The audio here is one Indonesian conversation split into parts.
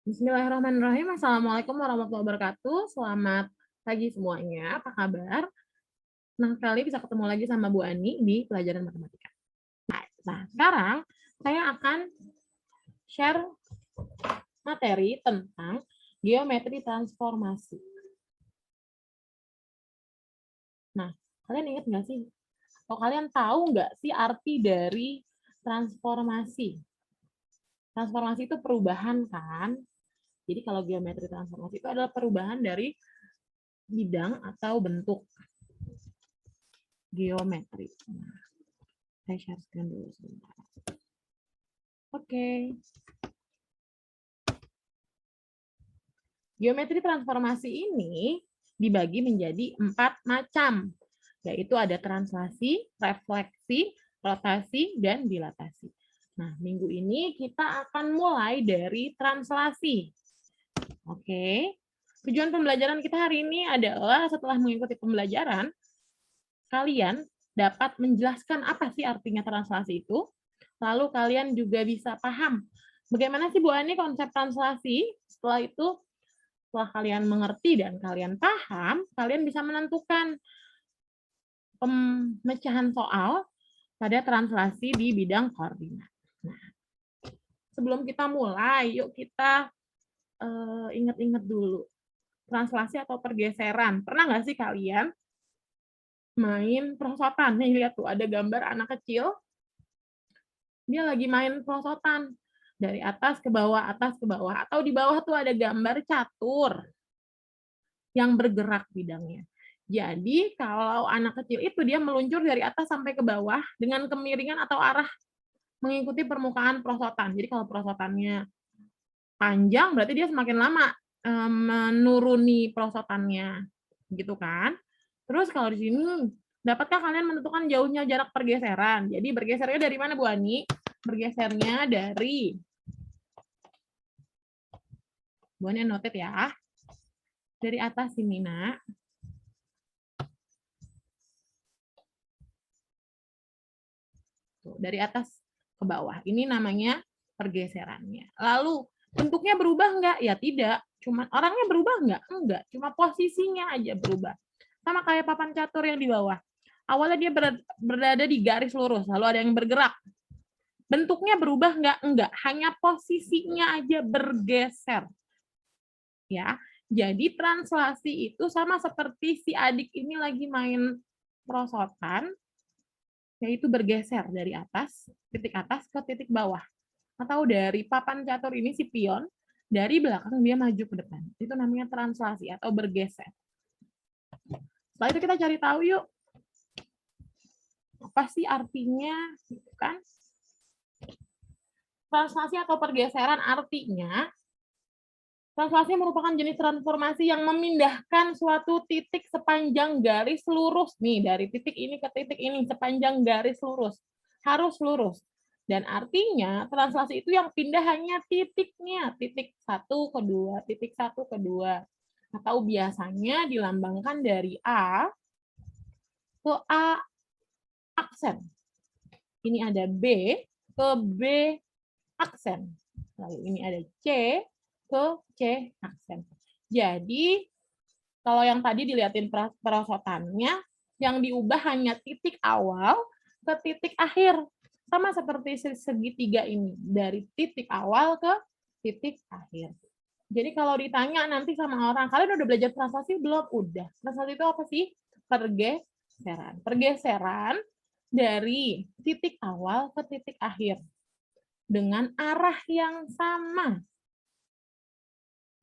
Bismillahirrahmanirrahim. Assalamualaikum warahmatullahi wabarakatuh. Selamat pagi semuanya. Apa kabar? Senang sekali bisa ketemu lagi sama Bu Ani di pelajaran matematika. Nah, sekarang saya akan share materi tentang geometri transformasi. Nah, kalian ingat nggak sih? Atau kalian tahu nggak sih arti dari transformasi? Transformasi itu perubahan kan? Jadi kalau geometri transformasi itu adalah perubahan dari bidang atau bentuk geometri. Nah, saya share screen dulu sebentar. Oke. Geometri transformasi ini dibagi menjadi 4 macam, yaitu ada translasi, refleksi, rotasi, dan dilatasi. Nah, minggu ini kita akan mulai dari translasi. Oke. Tujuan pembelajaran kita hari ini adalah setelah mengikuti pembelajaran, kalian dapat menjelaskan apa sih artinya translasi itu, lalu kalian juga bisa paham bagaimana sih Bu Ani konsep translasi. Setelah itu, setelah kalian mengerti dan kalian paham, kalian bisa menentukan pemecahan soal pada translasi di bidang koordinat. Nah, sebelum kita mulai, yuk kita ingat-ingat dulu. Translasi atau pergeseran. Pernah nggak sih kalian main perosotan? Nih, lihat tuh, ada gambar anak kecil, dia lagi main perosotan. Dari atas ke bawah, atau di bawah tuh ada gambar catur yang bergerak bidangnya. Jadi kalau anak kecil itu dia meluncur dari atas sampai ke bawah dengan kemiringan atau arah mengikuti permukaan perosotan. Jadi kalau perosotannya panjang berarti dia semakin lama menuruni perosotannya, gitu kan? Terus kalau di sini, dapatkah kalian menentukan jauhnya jarak pergeseran? Jadi bergesernya dari mana, Bu Ani? Bergesernya dari, Bu Ani notet ya, dari atas sini, nak. Dari atas ke bawah. Ini namanya pergeserannya. Lalu bentuknya berubah nggak? Ya tidak. Cuma orangnya berubah nggak? Enggak. Cuma posisinya aja berubah. Sama kayak papan catur yang di bawah. Awalnya dia berada di garis lurus, lalu ada yang bergerak. Bentuknya berubah nggak? Enggak. Hanya posisinya aja bergeser. Ya. Jadi translasi itu sama seperti si adik ini lagi main perosotan, yaitu bergeser dari titik atas ke titik bawah. Atau dari papan catur ini si pion, dari belakang dia maju ke depan. Itu namanya translasi atau bergeser. Setelah itu kita cari tahu yuk, apa sih artinya, kan? Translasi atau pergeseran artinya, translasi merupakan jenis transformasi yang memindahkan suatu titik sepanjang garis lurus. Nih, dari titik ini ke titik ini, sepanjang garis lurus. Harus lurus. Dan artinya, translasi itu yang pindah hanya titiknya. Titik 1 ke 2, titik 1 ke 2. Atau biasanya dilambangkan dari A ke A aksen. Ini ada B ke B aksen. Lalu ini ada C ke C aksen. Jadi, kalau yang tadi dilihatin perosotannya, yang diubah hanya titik awal ke titik akhir. Sama seperti segitiga ini. Dari titik awal ke titik akhir. Jadi kalau ditanya nanti sama orang, kalian udah belajar translasi belum? Udah. Translasi itu apa sih? Pergeseran. Pergeseran dari titik awal ke titik akhir. Dengan arah yang sama.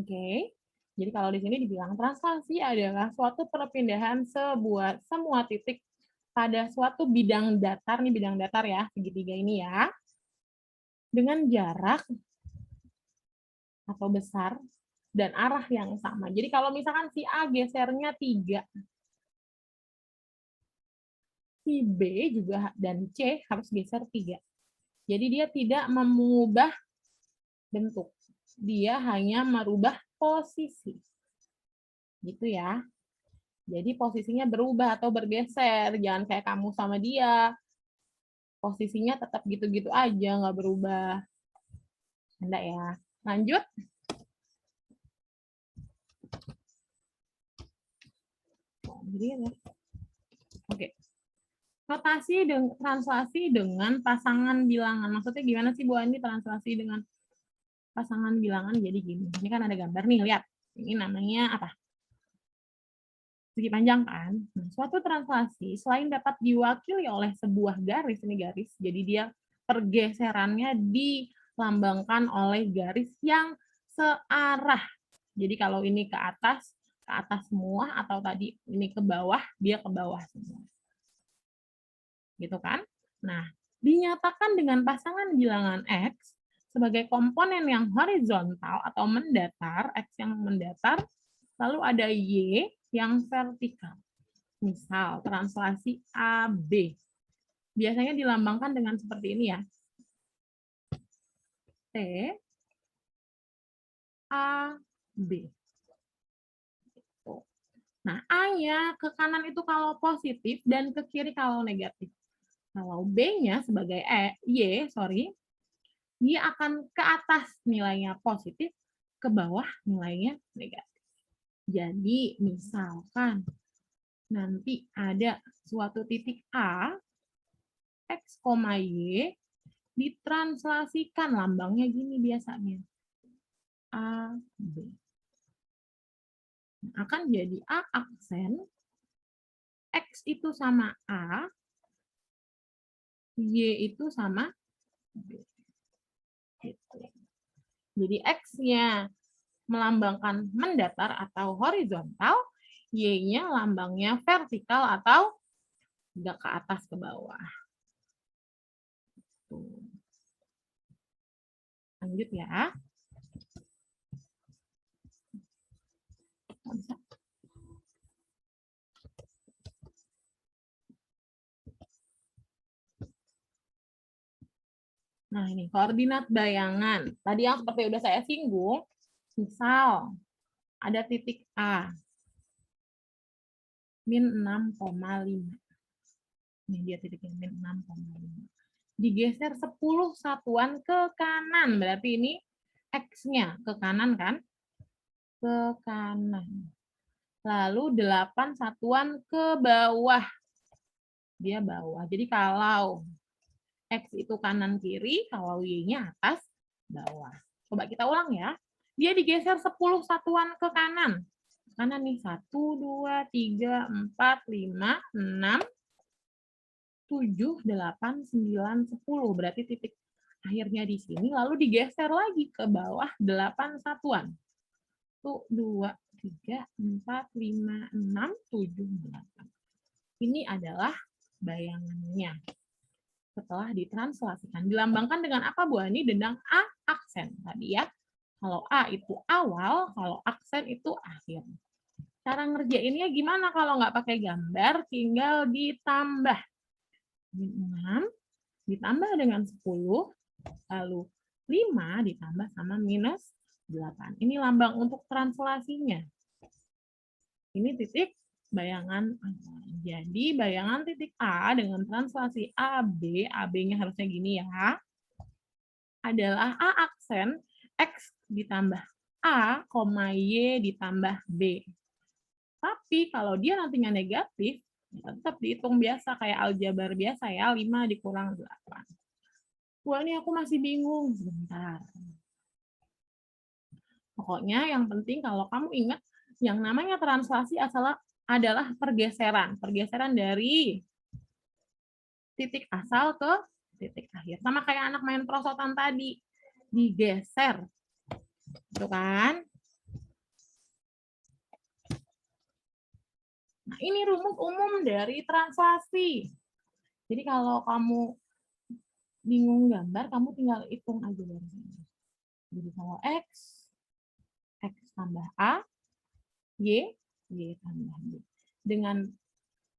Oke. Jadi kalau di sini dibilang translasi adalah suatu perpindahan semua titik pada suatu bidang datar, nih bidang datar ya, segitiga ini ya, dengan jarak atau besar dan arah yang sama. Jadi kalau misalkan si A gesernya 3, si B juga dan C harus geser 3. Jadi dia tidak mengubah bentuk. Dia hanya merubah posisi. Gitu ya. Jadi posisinya berubah atau bergeser. Jangan kayak kamu sama dia. Posisinya tetap gitu-gitu aja, nggak berubah. Enggak ya. Lanjut. Jadi ya. Oke. Translasi dengan pasangan bilangan. Maksudnya gimana sih Bu Andi translasi dengan pasangan bilangan? Jadi gini. Ini kan ada gambar nih, lihat. Ini namanya apa? Segi panjang kan? Nah, suatu translasi selain dapat diwakili oleh sebuah garis, ini garis, jadi dia pergeserannya dilambangkan oleh garis yang searah. Jadi kalau ini ke atas semua, atau tadi ini ke bawah, dia ke bawah semua. Gitu kan? Nah, dinyatakan dengan pasangan bilangan X sebagai komponen yang horizontal atau mendatar, X yang mendatar, lalu ada Y yang vertikal. Misal, translasi AB. Biasanya dilambangkan dengan seperti ini ya. T, A, B. Nah, A-nya ke kanan itu kalau positif dan ke kiri kalau negatif. Kalau B-nya sebagai dia akan ke atas nilainya positif, ke bawah nilainya negatif. Jadi, misalkan nanti ada suatu titik A, X, Y, ditranslasikan lambangnya gini biasanya. A, B. Akan jadi A aksen, X itu sama A, Y itu sama B. Gitu. Jadi X-nya melambangkan mendatar atau horizontal, Y-nya lambangnya vertikal atau tidak ke atas ke bawah. Lanjut ya. Nah, ini koordinat bayangan. Tadi yang seperti udah saya singgung, misal ada titik A, min 6,5. Ini dia titiknya, min 6,5. Digeser 10 satuan ke kanan. Berarti ini X-nya ke kanan kan? Ke kanan. Lalu 8 satuan ke bawah. Dia bawah. Jadi kalau X itu kanan kiri, kalau Y-nya atas bawah. Coba kita ulang ya. Dia digeser 10 satuan ke kanan. Kanan nih 1, 2, 3, 4, 5, 6, 7, 8, 9, 10. Berarti titik akhirnya di sini. Lalu digeser lagi ke bawah 8 satuan. 1, 2, 3, 4, 5, 6, 7, 8. Ini adalah bayangannya. Setelah ditranslasikan. Dilambangkan dengan apa Bu Ani? Dengan A aksen tadi ya. Kalau A itu awal, kalau aksen itu akhir. Cara ngerjainnya gimana kalau nggak pakai gambar? Tinggal ditambah. 6 ditambah dengan 10, lalu 5 ditambah sama minus 8. Ini lambang untuk translasinya. Ini titik bayangan A. Jadi bayangan titik A dengan translasi AB, AB-nya harusnya gini ya, adalah A aksen X ditambah A, Y ditambah B. Tapi kalau dia nantinya negatif, tetap dihitung biasa kayak aljabar biasa ya, 5 dikurang 8. Wah, ini aku masih bingung. Sebentar. Pokoknya yang penting kalau kamu ingat, yang namanya translasi adalah pergeseran. Pergeseran dari titik asal ke titik akhir. Sama kayak anak main prosotan tadi. Digeser. Itu kan? Nah, ini rumus umum dari translasi. Jadi kalau kamu bingung gambar, kamu tinggal hitung aja dari sini. Jadi kalau X tambah A, Y tambah B. Dengan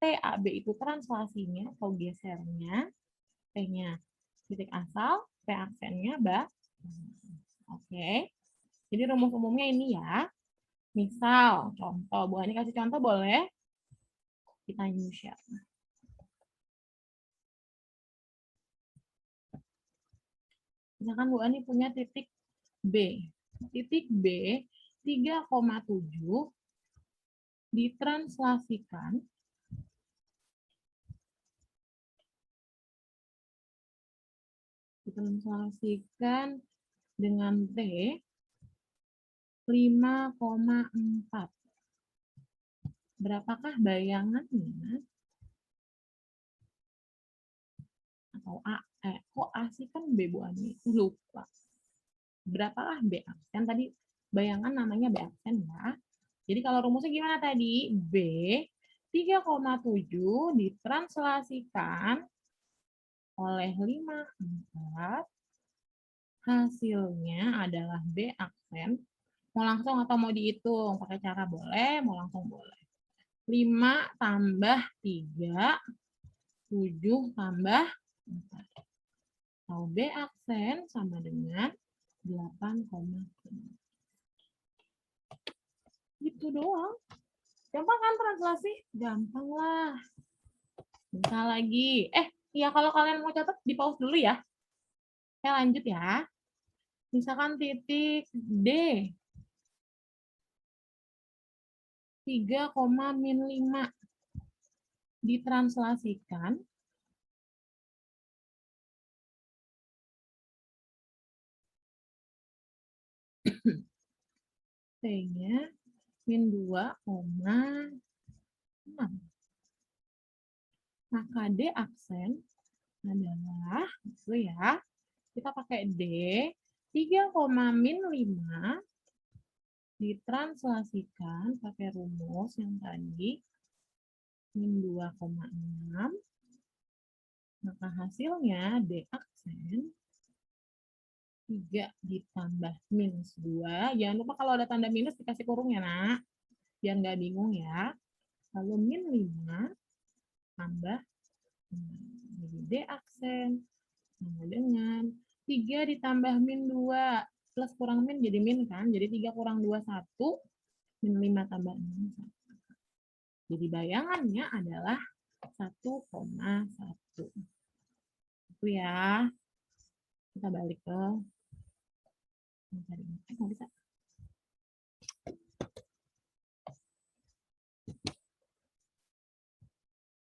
TAB itu translasinya atau gesernya, T-nya titik asal, T aksennya ba. Oke. Jadi rumus umumnya ini ya. Misal, contoh, Bu Ani kasih contoh boleh? Kita new share. Misalkan Bu Ani punya titik B. Titik B 3,7 ditranslasikan dengan T 5,4. Berapakah bayangannya? Atau A? Kok A sih, kan B Bu Ani? Lupa. Berapakah B aksen? Tadi bayangan namanya B aksen ya. Jadi kalau rumusnya gimana tadi? B 3,7 ditranslasikan oleh 5,4. Hasilnya adalah B aksen. Mau langsung atau mau dihitung? Pakai cara boleh, mau langsung boleh. 5 tambah 3, 7 tambah 4. Atau B aksen sama dengan 8,5. Gitu doang. Gampang kan translasi? Gampang lah. Bisa lagi. Ya kalau kalian mau catat, di pause dulu ya. Saya lanjut ya. Misalkan titik D 3,-5 ditranslasikan T-nya -2,6. Maka D aksen adalah, itu ya, kita pakai D 3,-5 ditranslasikan pakai rumus yang tadi -2,6, maka hasilnya D aksen 3 ditambah -2. Jangan lupa kalau ada tanda minus dikasih kurung ya, nak. Biar nggak bingung ya. Lalu -5 tambah 6. Jadi D aksen sama dengan 3 ditambah -2. Plus kurang min jadi min kan. Jadi 3 kurang 2, 1. -5 tambah 6, 1. Jadi bayangannya adalah 1,1. Itu ya. Kita balik ke nggak bisa.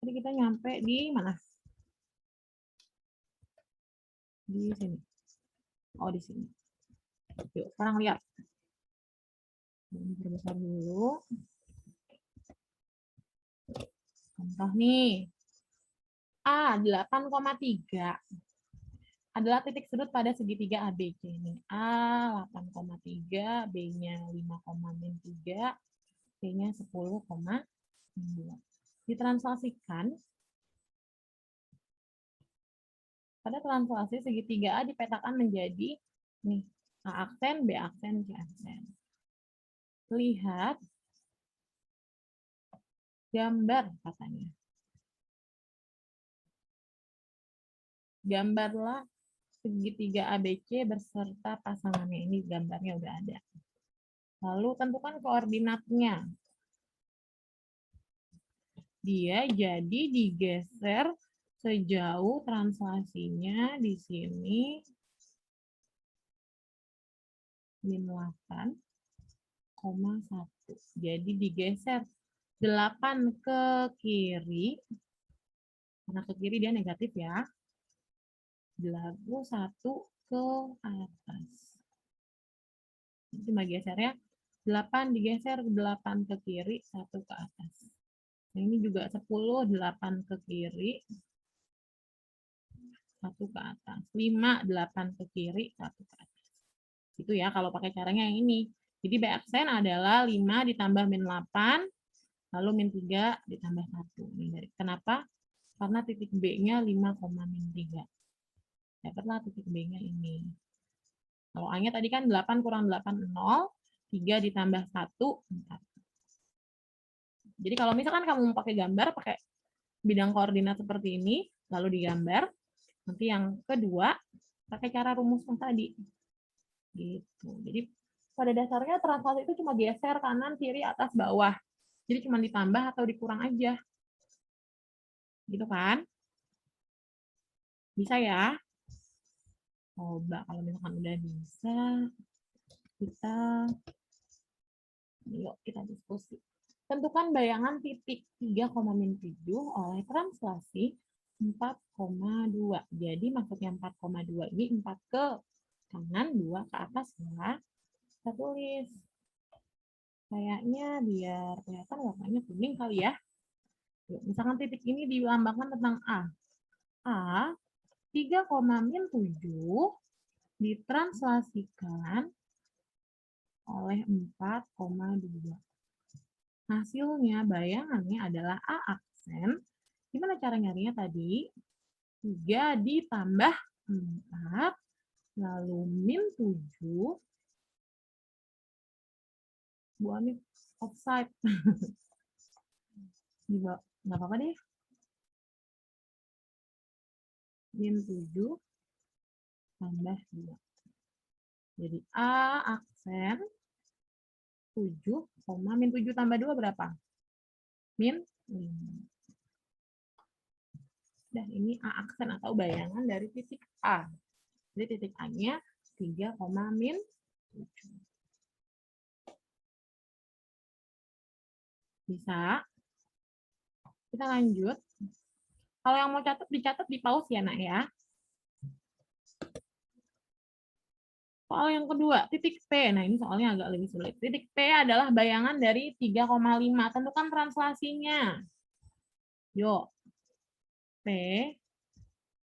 Jadi kita nyampe di mana? Di sini. Oh, di sini. Yuk, sekarang lihat. Ini perbesar dulu. Contoh nih. A 8,3 adalah titik sudut pada segitiga ABC ini. A 8,3, B-nya 5,3, C-nya 10,2. Ditranslasikan, pada translasi segitiga A dipetakan menjadi nih, A aksen, B aksen, C aksen. Lihat gambar katanya. Gambarlah segitiga ABC beserta pasangannya. Ini gambarnya udah ada. Lalu tentukan koordinatnya. Dia jadi digeser sejauh translasinya di sini -8,1. Jadi digeser 8 ke kiri. Karena ke kiri dia negatif ya. Lalu 1 ke atas. Cuma gesernya 8 digeser 8 ke kiri, 1 ke atas. Nah, ini juga 10, 8 ke kiri, 1 ke atas. 5, 8 ke kiri, 1 ke atas. Itu ya kalau pakai caranya yang ini. Jadi B aksen adalah 5 ditambah -8, lalu -3 ditambah 1. Kenapa? Karena titik B-nya 5,-3. Dapatlah titik B-nya ini. Kalau A-nya tadi kan 8 kurang 8, 0. 3 ditambah 1, 4. Jadi kalau misalkan kamu mau pakai gambar, pakai bidang koordinat seperti ini, lalu digambar. Nanti yang kedua, pakai cara rumus yang tadi. Gitu. Jadi pada dasarnya translasi itu cuma geser kanan, kiri, atas, bawah. Jadi cuma ditambah atau dikurang aja. Gitu kan? Bisa ya? Coba kalau misalkan udah bisa, yuk kita diskusi. Tentukan bayangan titik 3,-7 oleh translasi 4,2. Jadi maksudnya 4,2 ini 4 ke kanan, 2 ke atas ya. Kita tulis. Kayaknya biar kelihatan warnanya kuning kali ya. Misalkan titik ini dilambangkan tentang A. A 3,-7 ditranslasikan oleh 4,2. Hasilnya, bayangannya adalah A aksen. Gimana cara nyarinya tadi? 3 ditambah 4, lalu min 7. Buat nih offside. Nggak apa-apa deh. Min 7 tambah 2. Jadi A aksen 7, min 7 tambah 2 berapa? Min 5. Dan ini A aksen atau bayangan dari titik A. Jadi titik A-nya 3, min 7. Bisa? Kita lanjut. Kalau yang mau catat, dicatat di pause ya, Nak ya. Soal yang kedua, titik P. Nah, ini soalnya agak lebih sulit. Titik P adalah bayangan dari 3,5. Tentukan translasinya. Yuk. P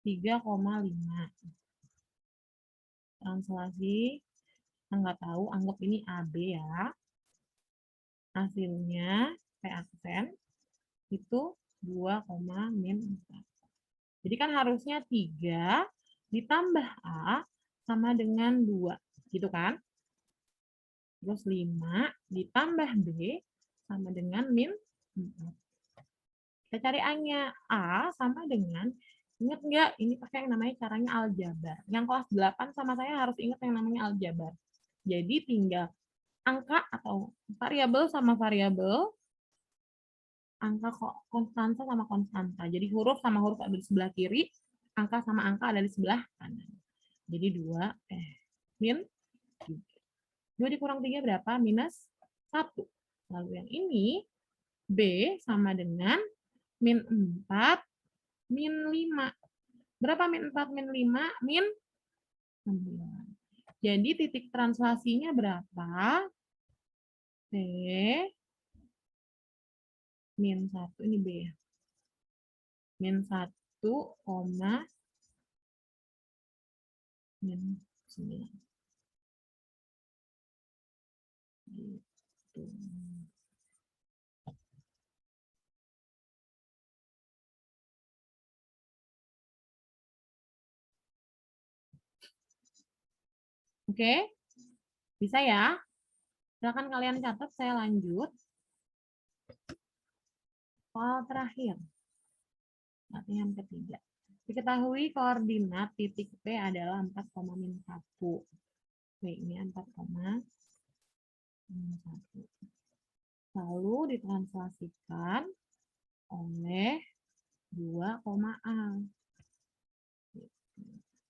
3,5. Translasi. Nggak tahu, anggap ini AB ya. Hasilnya, P aksen, itu 2, min 4. Jadi kan harusnya 3 ditambah A sama dengan 2. Gitu kan? Terus 5 ditambah B sama dengan min 4. Kita cari A-nya. A sama dengan, ingat nggak? Ini pakai yang namanya caranya aljabar. Yang kelas 8 sama saya harus ingat yang namanya aljabar. Jadi tinggal angka atau variabel sama variabel, angka konstanta sama konstanta. Jadi huruf sama huruf ada di sebelah kiri, angka sama angka ada di sebelah kanan. Jadi 2, min 3. 2 dikurang 3 berapa? Minus 1. Lalu yang ini, B sama dengan min 4, min 5. Berapa min 4, min 5? Min 9. Jadi titik translasinya berapa? P min 1, ini B ya. Min 1, min 9. Gitu. Oke? Bisa ya? Silakan kalian catat, saya lanjut. Soal terakhir. Latihan ketiga. Diketahui koordinat titik P adalah 4,-1. P ini 4,-1. Lalu ditranslasikan oleh 2, A.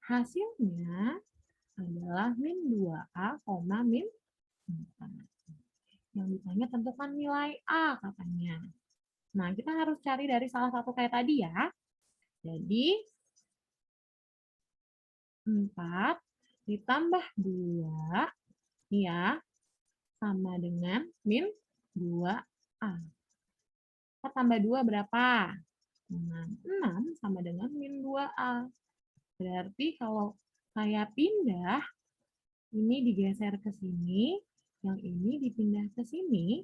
Hasilnya adalah min 2A, min 4. Yang ditanya tentukan nilai A katanya. Nah, kita harus cari dari salah satu kayak tadi ya. Jadi 4 ditambah 2 ya sama dengan min 2A. 4 tambah 2 berapa? 6 sama dengan min 2A. Berarti kalau saya pindah, ini digeser ke sini, yang ini dipindah ke sini,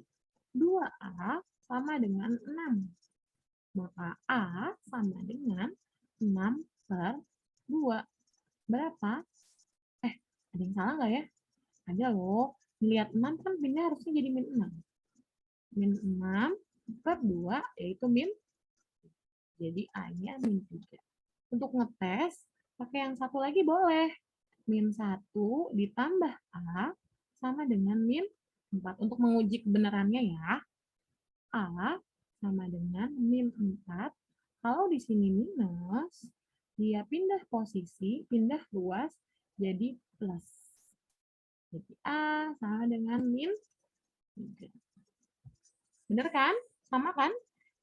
2A sama dengan 6. Maka A sama dengan 6 per 2. Berapa? Ada yang salah nggak ya? Ada loh. Lihat 6 kan pindah harusnya jadi min 6. Min 6 per 2 yaitu min. Jadi A-nya min 3. Untuk ngetes, pakai yang satu lagi boleh. Min 1 ditambah A sama dengan min 4. Untuk menguji kebenarannya ya. A sama dengan min 4. Kalau di sini minus, dia pindah posisi, pindah ruas, jadi plus. Jadi A sama dengan min 3. Bener kan? Sama kan?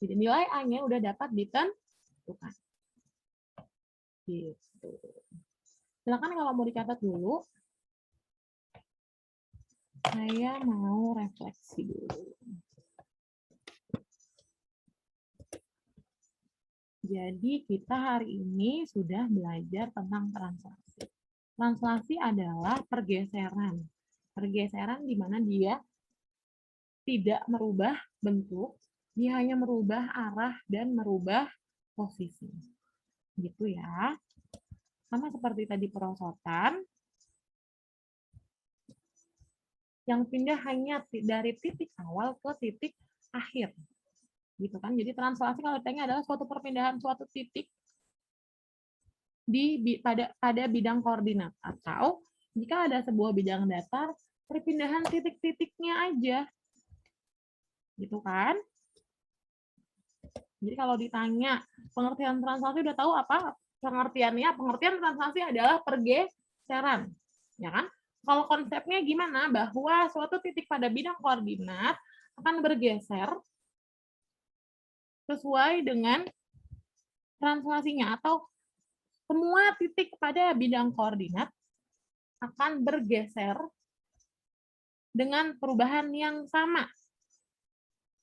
Jadi nilai A-nya udah dapat ditentukan. Gitu. Silakan kalau mau dicatat dulu. Saya mau refleksi dulu. Jadi kita hari ini sudah belajar tentang translasi. Translasi adalah pergeseran. Pergeseran di mana dia tidak merubah bentuk, dia hanya merubah arah dan merubah posisi. Gitu ya. Sama seperti tadi perosotan, yang pindah hanya dari titik awal ke titik akhir. Gitu kan. Jadi translasi kalau ditanya adalah suatu perpindahan suatu titik pada bidang koordinat, atau jika ada sebuah bidang datar, perpindahan titik-titiknya aja. Gitu kan? Jadi kalau ditanya pengertian translasi udah tahu apa pengertiannya? Pengertian translasi adalah pergeseran, ya kan? Kalau konsepnya gimana? Bahwa suatu titik pada bidang koordinat akan bergeser sesuai dengan translasinya, atau semua titik pada bidang koordinat akan bergeser dengan perubahan yang sama.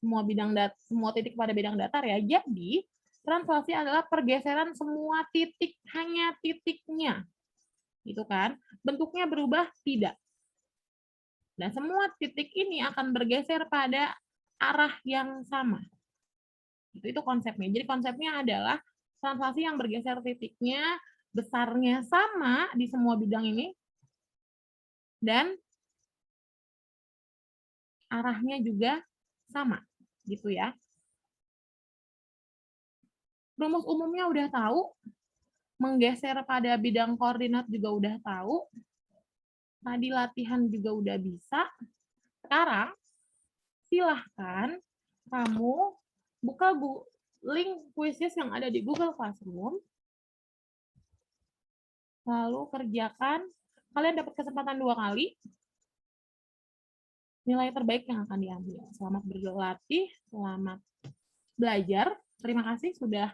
Semua titik pada bidang datar ya. Jadi, translasi adalah pergeseran semua titik, hanya titiknya. Gitu kan? Bentuknya berubah? Tidak. Dan semua titik ini akan bergeser pada arah yang sama. Itu konsepnya. Jadi konsepnya adalah translasi yang bergeser titiknya, besarnya sama di semua bidang ini, dan arahnya juga sama. Gitu ya. Rumus umumnya udah tahu, menggeser pada bidang koordinat juga udah tahu, tadi latihan juga udah bisa. Sekarang silahkan kamu buka link kuisis yang ada di Google Classroom, lalu kerjakan. Kalian dapat kesempatan 2 kali, nilai terbaik yang akan diambil. Selamat berlatih, selamat belajar. Terima kasih sudah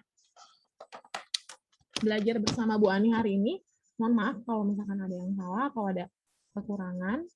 belajar bersama Bu Ani hari ini. Mohon maaf kalau misalkan ada yang salah, kalau ada kekurangan.